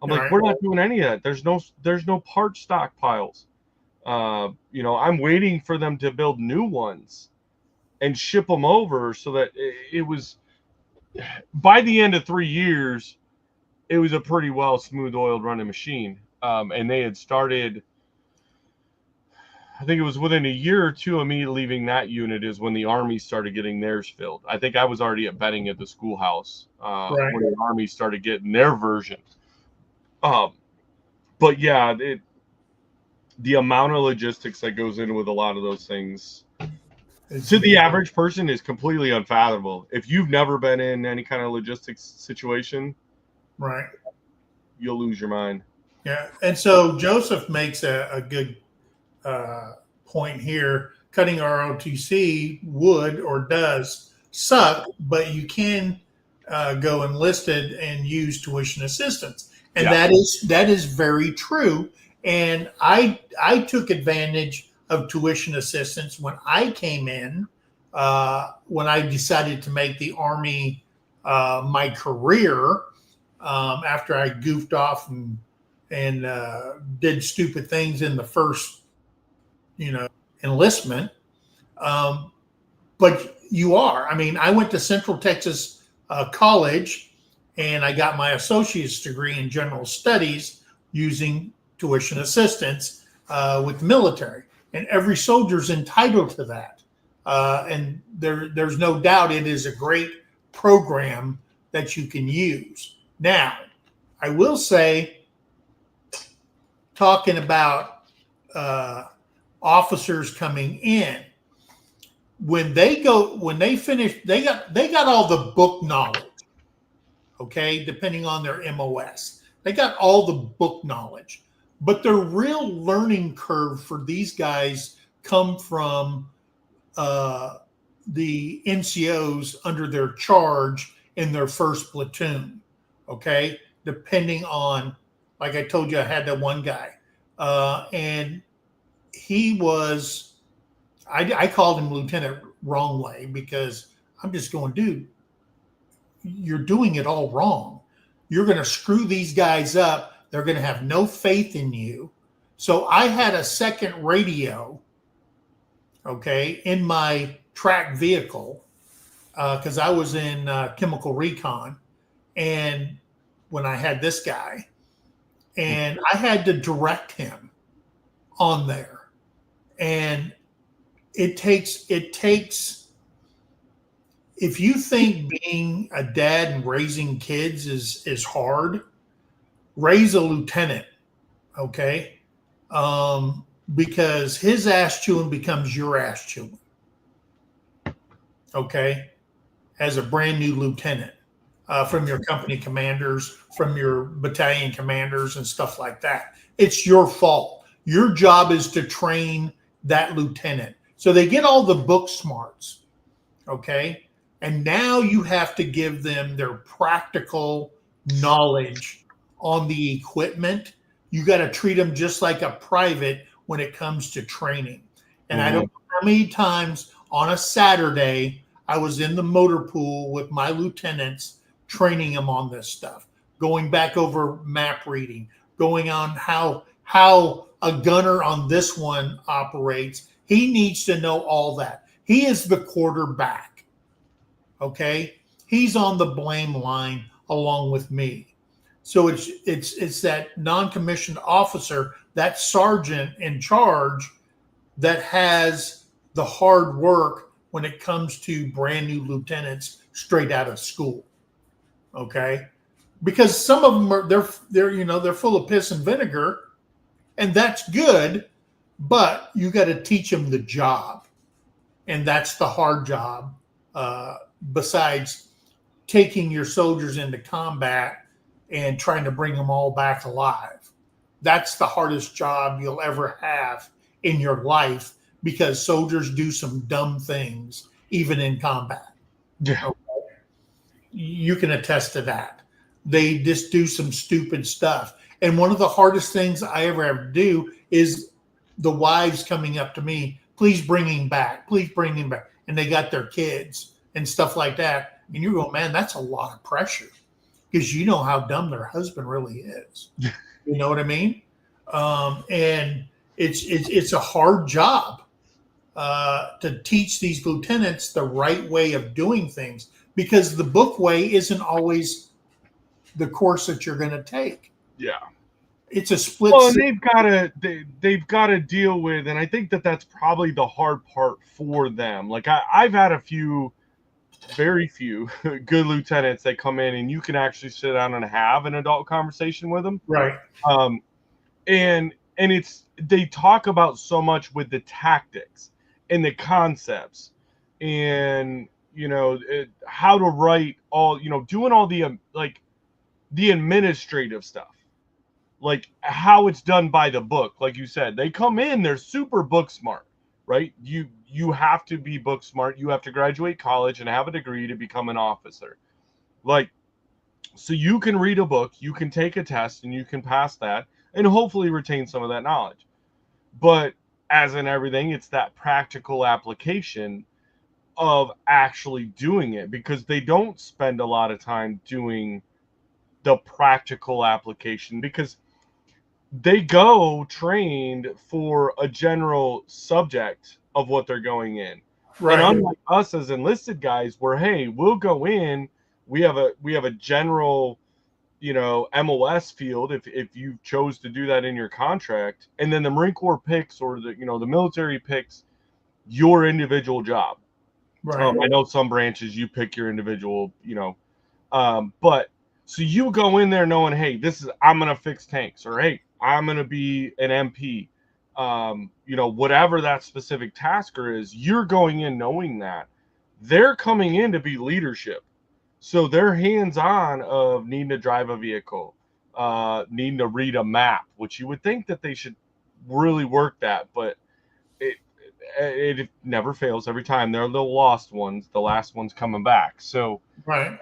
I'm like, we're not doing any of that. There's no part stockpiles. I'm waiting for them to build new ones and ship them over so that it was, by the end of 3 years, it was a pretty well smooth oiled running machine. And they had started, I think it was within a year or two of me leaving that unit is when the Army started getting theirs filled. I think I was already at Benning at the schoolhouse Right. when the Army started getting their version. But yeah, the amount of logistics that goes in with a lot of those things to the average person is completely unfathomable. If you've never been in any kind of logistics situation, right. you'll lose your mind. Yeah. And so Joseph makes a good point here. Cutting ROTC would or does suck, but you can go enlisted and use tuition assistance, and Yeah. that is very true. And I took advantage of tuition assistance when I came in, when I decided to make the Army my career, after I goofed off and did stupid things in the first, enlistment. Um, but you are. I mean, I went to Central Texas College, and I got my associate's degree in general studies using tuition assistance with the military, and every soldier's entitled to that. And there's no doubt it is a great program that you can use. Now, I will say, talking about officers coming in, when they finish, they got all the book knowledge. Okay, depending on their MOS, they got all the book knowledge, but the real learning curve for these guys come from the NCOs under their charge in their first platoon. Okay, depending on, like I told you, I had that one guy, and he was, I called him lieutenant wrong way, because I'm just going, dude, you're doing it all wrong. You're going to screw these guys up. They're going to have no faith in you. So I had a second radio, okay, in my track vehicle, because I was in chemical recon. And when I had this guy, and I had to direct him on there. And it takes, if you think being a dad and raising kids is hard, raise a lieutenant, okay? Because his ass chewing becomes your ass chewing, okay? As a brand new lieutenant, from your company commanders, from your battalion commanders, and stuff like that. It's your fault. Your job is to train that lieutenant. So they get all the book smarts, okay? And now you have to give them their practical knowledge on the equipment. You got to treat them just like a private when it comes to training. And I don't know how many times on a Saturday I was in the motor pool with my lieutenants training them on this stuff, going back over map reading, going on how a gunner on this one operates. He needs to know all that. He is the quarterback. Okay, he's on the blame line along with me. So it's that non-commissioned officer, that sergeant in charge, that has the hard work when it comes to brand new lieutenants straight out of school. Okay, because some of them are they're full of piss and vinegar, and that's good, but you got to teach them the job, and that's the hard job. Besides taking your soldiers into combat and trying to bring them all back alive, that's the hardest job you'll ever have in your life, because soldiers do some dumb things even in combat. Yeah. Okay? You can attest to that. They just do some stupid stuff. And one of the hardest things I ever have to do is the wives coming up to me, please bring him back, please bring him back. And they got their kids and stuff like that. And you go, man, that's a lot of pressure, because you know how dumb their husband really is. You know what I mean? And it's a hard job to teach these lieutenants the right way of doing things, because the book way isn't always the course that you're going to take. Yeah. it's a split. Well, and they've got to deal with, and I think that's probably the hard part for them. Like I've had a few, very few good lieutenants that come in and you can actually sit down and have an adult conversation with them. Right. And it's, they talk about so much with the tactics and the concepts and, how to write all, doing all the like the administrative stuff, like how it's done by the book. Like you said, they come in, they're super book smart, right? You have to be book smart. You have to graduate college and have a degree to become an officer. Like, so you can read a book, you can take a test, and you can pass that and hopefully retain some of that knowledge. But as in everything, it's that practical application of actually doing it, because they don't spend a lot of time doing the practical application, because they go trained for a general subject of what they're going in. Right. And unlike us as enlisted guys, where, hey, we'll go in, we have a general, MOS field if you chose to do that in your contract, and then the Marine Corps picks, or the military picks your individual job. Right. I know some branches you pick your individual, but so you go in there knowing, hey, I'm gonna fix tanks, or hey, I'm gonna be an MP. Whatever that specific tasker is, you're going in knowing that. They're coming in to be leadership. So they're hands-on of needing to drive a vehicle, needing to read a map, which you would think that they should really work that, but it never fails. Every time they're the lost ones, the last one's coming back. So, right.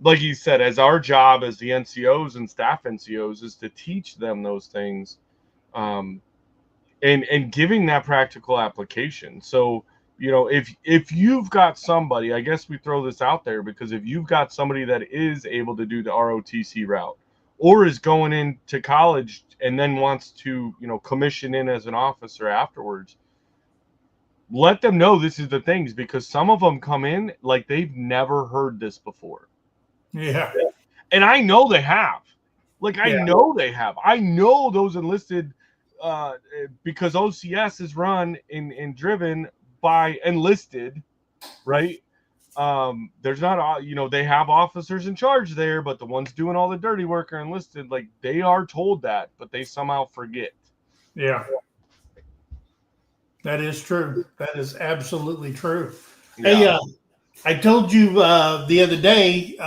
Like you said, as our job as the NCOs and staff NCOs is to teach them those things, and giving that practical application. So, if you've got somebody, I guess we throw this out there, because if you've got somebody that is able to do the ROTC route, or is going into college and then wants to, commission in as an officer afterwards, let them know this is the things, because some of them come in like they've never heard this before. Yeah. And I know they have. Like, I Yeah. know they have. I know those enlisted, because OCS is run and driven by enlisted, right? There's not, they have officers in charge there, but the ones doing all the dirty work are enlisted. Like, they are told that, but they somehow forget. Yeah. That is true. That is absolutely true. Yeah. Hey, I told you the other day,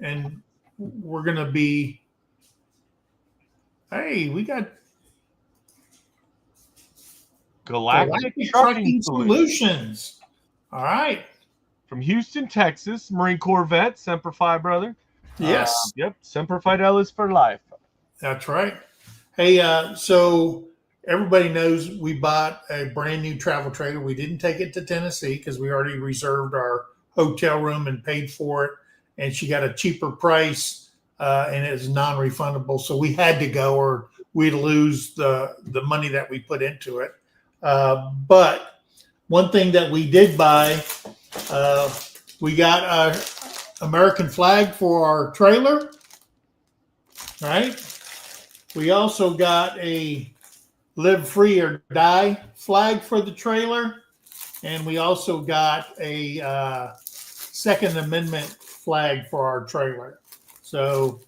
and we're going to be, hey, we got Galactic Trucking Solutions. All right. From Houston, Texas, Marine Corps vet, Semper Fi, brother. Yes. Yep, Semper Fidelis for life. That's right. Hey, so everybody knows we bought a brand new travel trailer. We didn't take it to Tennessee because we already reserved our hotel room and paid for it. And she got a cheaper price, and it was non-refundable. So we had to go, or we'd lose the money that we put into it. But one thing that we did buy, we got an American flag for our trailer, right? We also got a Live Free or Die flag for the trailer. And we also got a Second Amendment flag for our trailer. So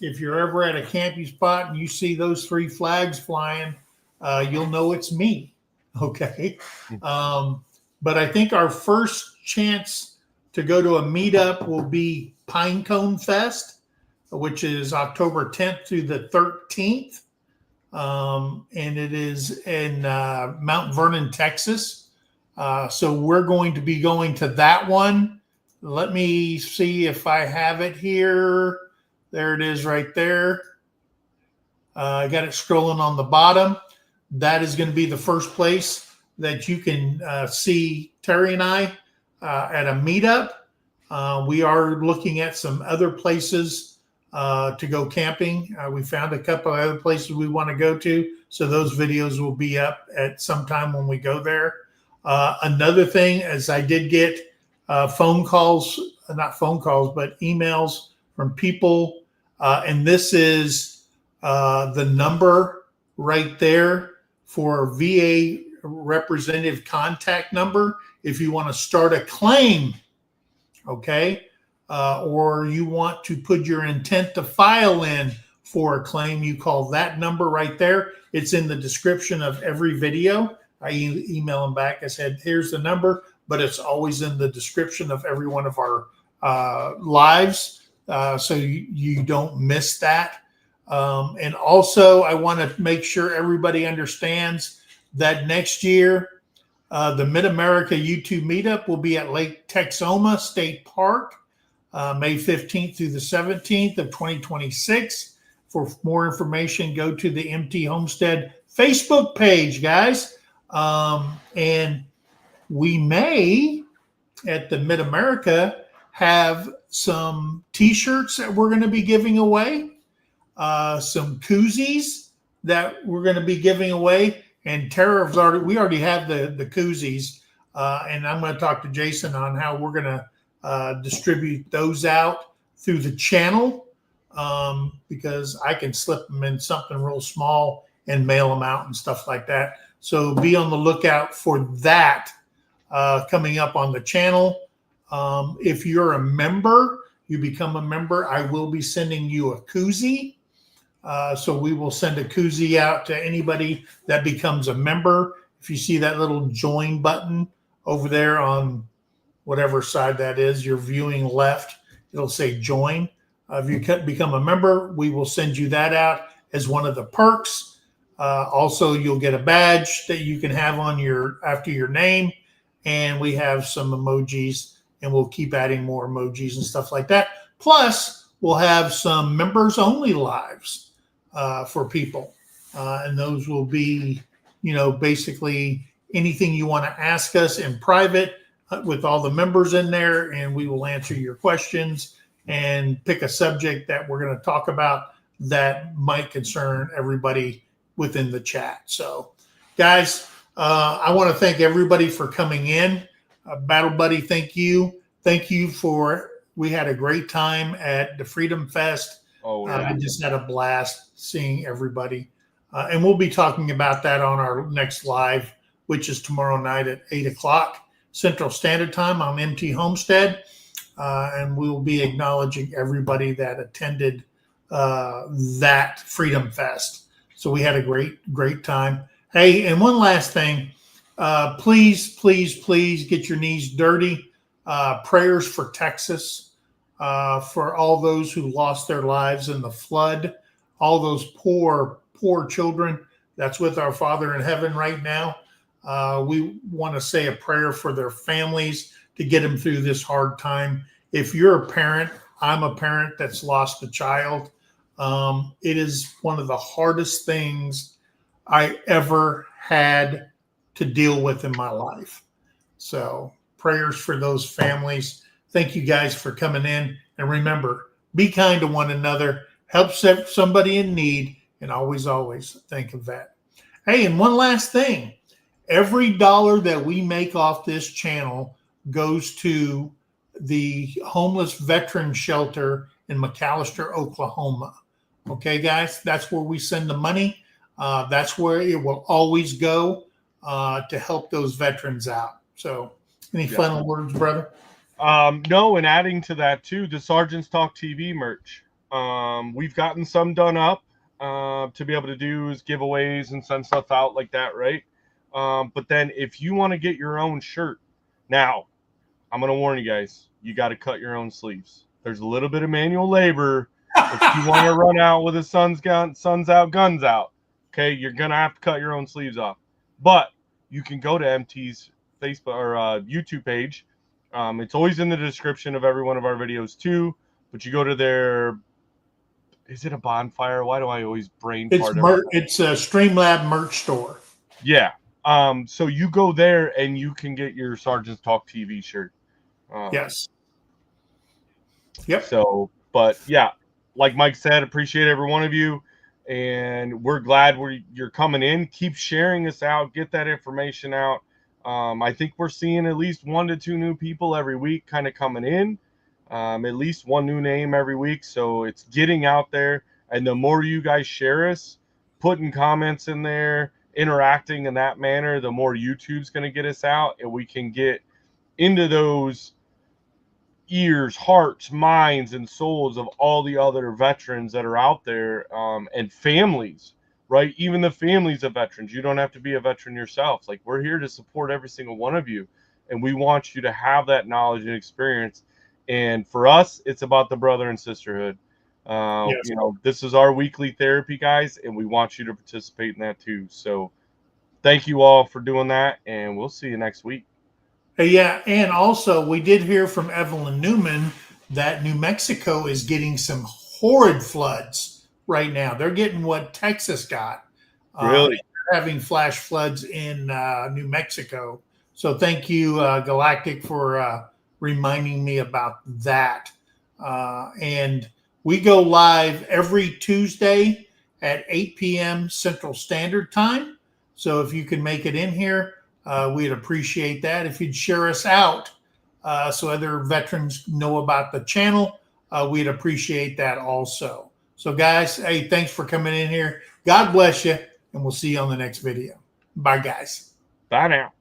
if you're ever at a camping spot and you see those three flags flying, you'll know it's me. Okay. But I think our first chance to go to a meetup will be Pinecone Fest, which is October 10th through the 13th. And it is in Mount Vernon, Texas. So we're going to be going to that one. Let me see if I have it here. There it is right there. I got it scrolling on the bottom. That is going to be the first place that you can see Terry and I at a meetup. We are looking at some other places to go camping. We found a couple of other places we want to go to. So those videos will be up at some time when we go there. Another thing is I did get phone calls, not phone calls, but emails from people And this is the number right there for VA representative contact number if you want to start a claim, okay? Or you want to put your intent to file in for a claim, you call that number right there. It's in the description of every video. I email them back. I said, here's the number, but it's always in the description of every one of our lives, so you don't miss that. And also, I want to make sure everybody understands that next year, the Mid-America YouTube meetup will be at Lake Texoma State Park, May 15th through the 17th of 2026. For more information, go to the MT Homestead Facebook page, guys. And we may, at the Mid-America, have some T-shirts that we're going to be giving away, some koozies that we're going to be giving away. And Tara's we already have the koozies, and I'm going to talk to Jason on how we're going to distribute those out through the channel, because I can slip them in something real small and mail them out and stuff like that. So be on the lookout for that coming up on the channel. If you're a member, you become a member, I will be sending you a koozie. So we will send a koozie out to anybody that becomes a member. If you see that little join button over there on whatever side that is, you're viewing left, it'll say join. If you become a member, we will send you that out as one of the perks. Also, you'll get a badge that you can have on after your name. And we have some emojis, and we'll keep adding more emojis and stuff like that. Plus, we'll have some members only lives for people. And those will be, basically anything you want to ask us in private with all the members in there, and we will answer your questions and pick a subject that we're going to talk about that might concern everybody within the chat. So, guys, I want to thank everybody for coming in. Battle Buddy, thank you. Thank you we had a great time at the Freedom Fest. Oh, yeah. I just had a blast seeing everybody. And we'll be talking about that on our next live, which is tomorrow night at 8 o'clock Central Standard Time on MT Homestead. And we'll be acknowledging everybody that attended that Freedom Fest. So we had a great time. Hey, and one last thing. Please get your knees dirty. Prayers for Texas, for all those who lost their lives in the flood, all those poor children that's with our Father in heaven right now. We want to say a prayer for their families to get them through this hard time. If you're a parent, I'm a parent that's lost a child. It is one of the hardest things I ever had to deal with in my life. So prayers for those families. Thank you guys for coming in. And remember, be kind to one another, help somebody in need, and always think of that. Hey, and one last thing. Every dollar that we make off this channel goes to the homeless veteran shelter in McAlester, Oklahoma. Okay, guys, that's where we send the money. That's where it will always go to help those veterans out. So any final words, brother? No, and adding to that too, the Sergeants Talk TV merch. We've gotten some done up to be able to do giveaways and send stuff out like that, right? But then if you want to get your own shirt, now I'm going to warn you guys, you got to cut your own sleeves. There's a little bit of manual labor. If you want to run out with a sun's out, guns out, okay, you're going to have to cut your own sleeves off. But you can go to MT's Facebook or YouTube page. It's always in the description of every one of our videos too. But you go to their, is it a bonfire? Why do I always brain fart? It's a Streamlab merch store. Yeah. So you go there and you can get your Sergeant's Talk TV shirt. Yes. Yep. So, but yeah, like Mike said, appreciate every one of you. And we're glad you're coming in. Keep sharing us out. Get that information out. I think we're seeing at least 1 to 2 new people every week kind of coming in. at least one new name every week. So it's getting out there. And the more you guys share us, putting comments in there, interacting in that manner, the more YouTube's going to get us out, and we can get into those ears, hearts, minds, and souls of all the other veterans that are out there, and families, right? Even the families of veterans. You don't have to be a veteran yourself. Like, we're here to support every single one of you, and we want you to have that knowledge and experience. And for us, it's about the brother and sisterhood. Yes. This is our weekly therapy, guys, and we want you to participate in that too. So thank you all for doing that, and we'll see you next week. Yeah, and also we did hear from Evelyn Newman that New Mexico is getting some horrid floods right now. They're getting what Texas got. Really? They're having flash floods in New Mexico. So thank you, Galactic, for reminding me about that. And we go live every Tuesday at 8 p.m. Central Standard Time. So if you can make it in here, we'd appreciate that. If you'd share us out so other veterans know about the channel, we'd appreciate that also. So, guys, hey, thanks for coming in here. God bless you, and we'll see you on the next video. Bye, guys. Bye now.